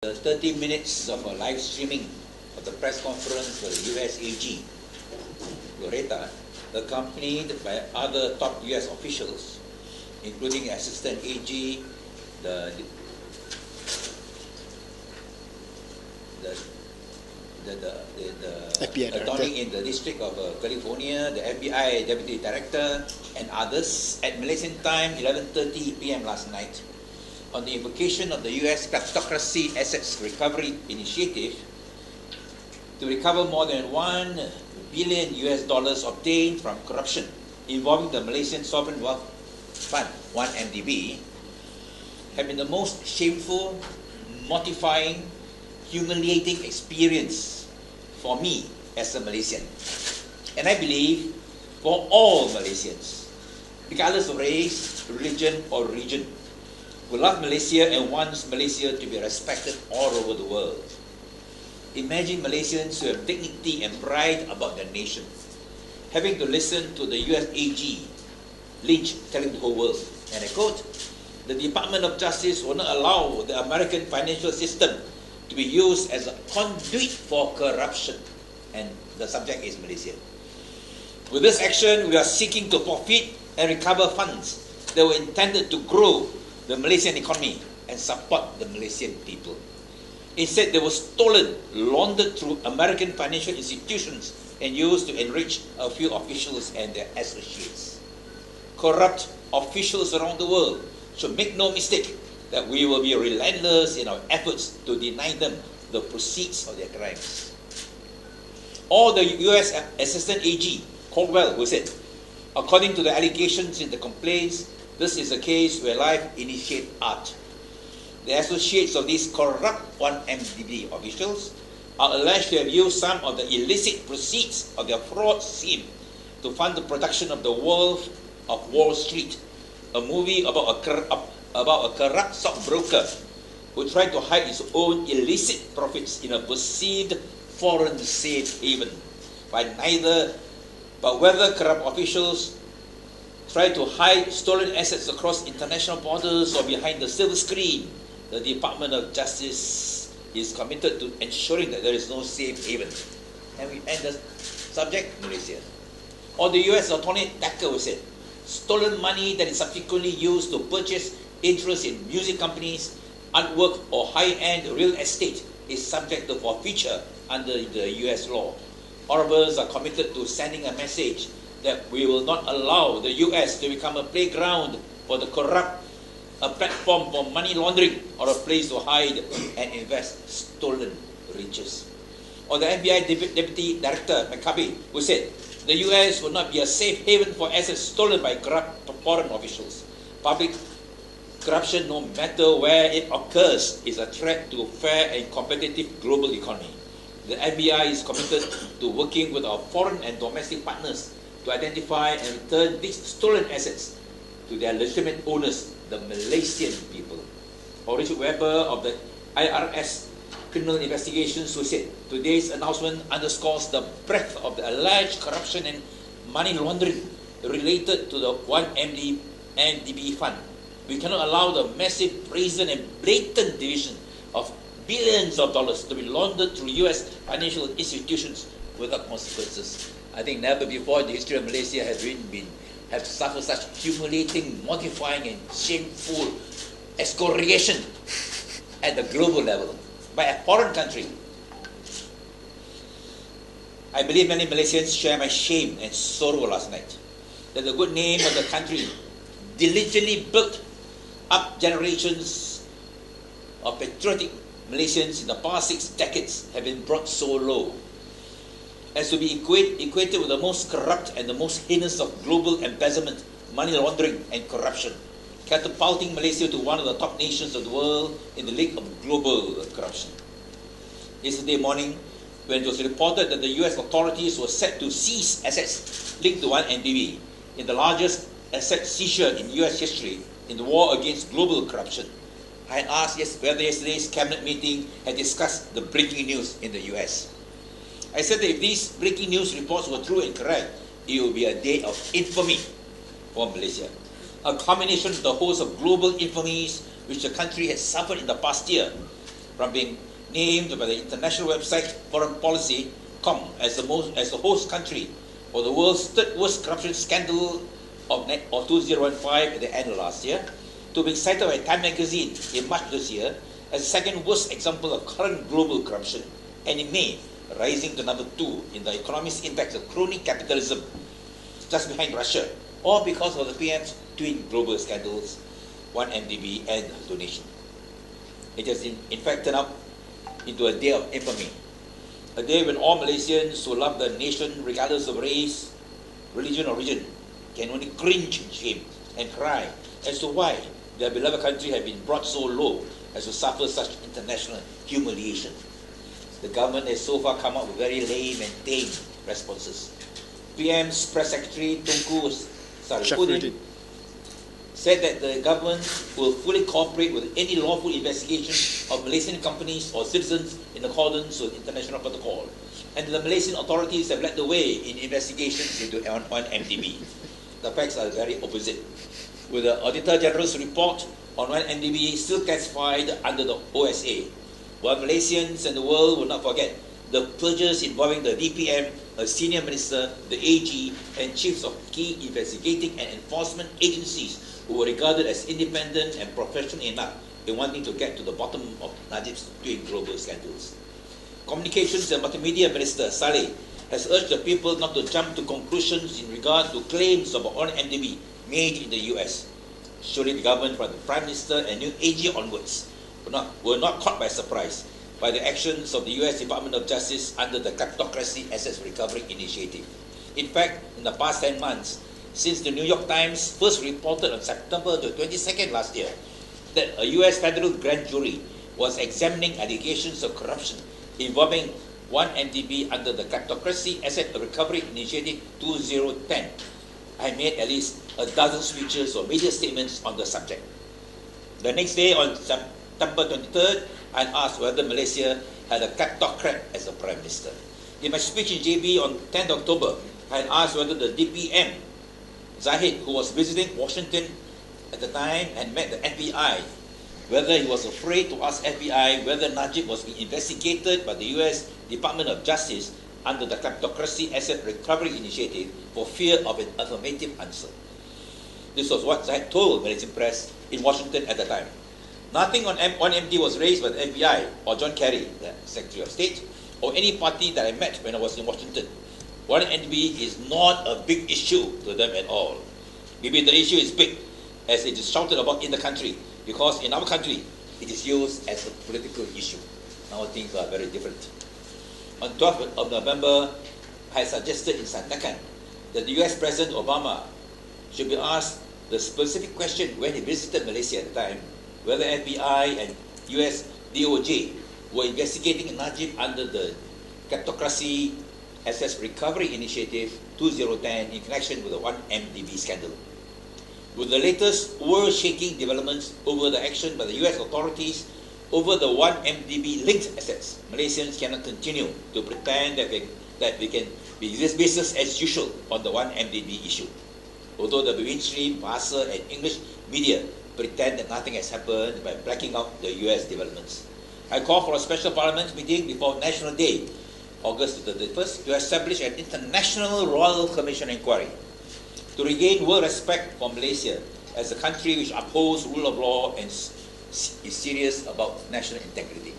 The 30 minutes of a live streaming of the press conference for the US AG, Loretta, accompanied by other top US officials, including Assistant AG, the attorney in the District of California, the FBI Deputy Director, and others at Malaysian time 11:30 p.m. last night on the invocation of the US Kleptocracy Assets Recovery Initiative to recover more than $1 billion obtained from corruption involving the Malaysian Sovereign Wealth Fund, 1MDB, have been the most shameful, mortifying, humiliating experience for me as a Malaysian. And I believe for all Malaysians, regardless of race, religion, or region, who love Malaysia and wants Malaysia to be respected all over the world. Imagine Malaysians who have dignity and pride about their nation, having to listen to the US AG, Lynch, telling the whole world, and I quote, "The Department of Justice will not allow the American financial system to be used as a conduit for corruption," and the subject is Malaysia. With this action, we are seeking to forfeit and recover funds that were intended to grow the Malaysian economy and support the Malaysian people. Instead, they were stolen, laundered through American financial institutions and used to enrich a few officials and their associates. Corrupt officials around the world should make no mistake that we will be relentless in our efforts to deny them the proceeds of their crimes. Or the US Assistant AG, Caldwell, who said, according to the allegations in the complaints, this is a case where life initiates art. The associates of these corrupt 1MDB officials are alleged to have used some of the illicit proceeds of their fraud scheme to fund the production of The Wolf of Wall Street, a movie about a corrupt stockbroker who tried to hide his own illicit profits in a perceived foreign safe haven. But whether corrupt officials try to hide stolen assets across international borders or behind the silver screen, the Department of Justice is committed to ensuring that there is no safe haven. And the subject, Malaysia. Or the US Attorney Tucker said, stolen money that is subsequently used to purchase interest in music companies, artwork, or high-end real estate is subject to forfeiture under the US law. All of us are committed to sending a message that we will not allow the US to become a playground for the corrupt, a platform for money laundering, or a place to hide and invest stolen riches. Or the FBI Deputy Director McCabe, who said, the US will not be a safe haven for assets stolen by corrupt foreign officials. Public corruption, no matter where it occurs, is a threat to a fair and competitive global economy. The FBI is committed to working with our foreign and domestic partners to identify and return these stolen assets to their legitimate owners, the Malaysian people. Or Richard Weber of the IRS Criminal Investigations, who said, today's announcement underscores the breadth of the alleged corruption and money laundering related to the 1MDB fund. We cannot allow the massive, brazen and blatant division of billions of dollars to be laundered through US financial institutions without consequences. I think never before in the history of Malaysia have suffered such humiliating, mortifying, and shameful excoriation at the global level by a foreign country. I believe many Malaysians share my shame and sorrow last night that the good name of the country, diligently built up generations of patriotic Malaysians in the past 6 decades, have been brought so low as to be equated with the most corrupt and the most heinous of global embezzlement, money laundering, and corruption, catapulting Malaysia to one of the top nations of the world in the league of global corruption. Yesterday morning, when it was reported that the US authorities were set to seize assets linked to 1MDB, in the largest asset seizure in US history in the war against global corruption, I had asked whether yesterday's cabinet meeting had discussed the breaking news in the US. I said that if these breaking news reports were true and correct, it would be a day of infamy for Malaysia. A combination of the host of global infamies which the country has suffered in the past year, from being named by the international website foreignpolicy.com as the host country for the world's third worst corruption scandal of 2015 at the end of last year, to be cited by Time magazine in March this year as the second worst example of current global corruption, and in May, rising to number 2 in the economy's impact of crony capitalism, just behind Russia, all because of the PM's twin global scandals, 1MDB and donation. It has in fact turned out into a day of infamy, a day when all Malaysians who love the nation, regardless of race, religion or region, can only cringe in shame and cry as to why their beloved country had been brought so low as to suffer such international humiliation. The government has so far come up with very lame and tame responses. PM's press secretary Tunku Sarifudin said that the government will fully cooperate with any lawful investigation of Malaysian companies or citizens in accordance with international protocol, and the Malaysian authorities have led the way in investigations into 1MDB. The facts are very opposite, with the Auditor General's report on 1MDB still classified under the OSA, while Malaysians and the world will not forget the purges involving the DPM, a senior minister, the AG, and chiefs of key investigating and enforcement agencies who were regarded as independent and professional enough in wanting to get to the bottom of Najib's twin global scandals. Communications and Multimedia Minister Saleh has urged the people not to jump to conclusions in regard to claims about 1MDB made in the US. Surely the government, from the Prime Minister and new AG onwards, were not caught by surprise by the actions of the US Department of Justice under the Kleptocracy Assets Recovery Initiative. In fact, in the past 10 months, since the New York Times first reported on September the 22nd last year that a US federal grand jury was examining allegations of corruption involving 1MDB under the Kleptocracy Asset Recovery Initiative 2010, I made at least a dozen speeches or media statements on the subject. The next day, on September 23rd, I asked whether Malaysia had a kleptocrat as a Prime Minister. In my speech in JB on 10th October, I asked whether the DPM, Zahid, who was visiting Washington at the time and met the FBI, whether he was afraid to ask FBI whether Najib was being investigated by the US Department of Justice under the Kleptocracy Asset Recovery Initiative for fear of an affirmative answer. This was what Zahid told Malaysian press in Washington at the time. Nothing on 1MD was raised by the FBI or John Kerry, the Secretary of State, or any party that I met when I was in Washington. 1MD is not a big issue to them at all. Maybe the issue is big, as it is shouted about in the country, because in our country, it is used as a political issue. Now things are very different. On 12th of November, I suggested in Sandakan that the US President Obama should be asked the specific question when he visited Malaysia at the time, whether FBI and US DOJ were investigating Najib under the Kleptocracy Assets Recovery Initiative 2010 in connection with the 1MDB scandal. With the latest world-shaking developments over the action by the US authorities over the 1MDB linked assets, Malaysians cannot continue to pretend that we can be business as usual on the 1MDB issue. Although the mainstream, Bahasa and English media pretend that nothing has happened by blacking out the US developments. I call for a special parliament meeting before National Day, August 31st, to establish an international Royal Commission inquiry to regain world respect for Malaysia as a country which upholds rule of law and is serious about national integrity.